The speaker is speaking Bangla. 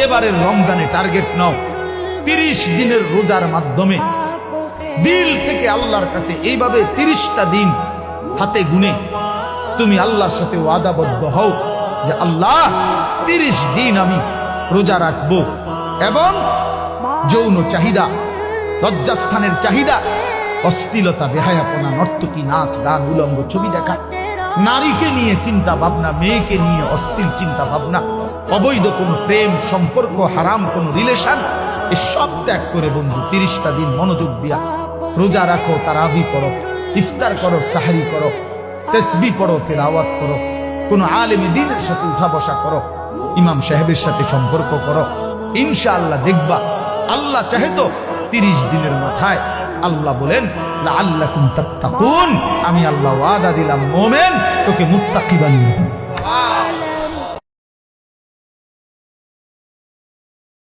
এবারের রমজানে টার্গেট নাও 30 দিনের রোজার মাধ্যমে দিল থেকে আল্লাহর কাছে এইভাবে 30টা দিন হাতে গুনে তুমি আল্লাহর সাথে ওয়াদাবদ্ধ হও যে আল্লাহ 30 দিন আমি রোজা রাখবো এবং যৌন চাহিদা, লজ্জাস্থানের চাহিদা, অশ্লীলতা, বেহায়াপনা, নর্তকী, নাচ, গান, উলঙ্গ ছবি দেখা, নারীকে নিয়ে চিন্তা ভাবনা, মেয়েকে নিয়ে অশ্লীল চিন্তা ভাবনা, অবৈধ কোনো প্রেম সম্পর্ক, হারাম কোনো রিলেশন, এসব ত্যাগ করে বন্ধু 30টা দিন মনোযোগ দিয়া রোজা রাখো, তারাবি করো, ইফতার করো, সাহরি করো, তাসবিহ পড়ো, তিলাওয়াত করো, কোন আলেম দ্বীনের সাথে উঠা বসা করো, ইমাম সাহেবের সাথে সম্পর্ক করো। ইনশাআল্লাহ দেখবা আল্লাহ চাহে তো 30 দিনের মাথায় আল্লাহ বলেন লাআল্লাকুম তাত্তাকুন, আমি আল্লাহ ওয়াদা দিলাম মোমেন তোকে মুত্তাকি বানিয়ে দেব।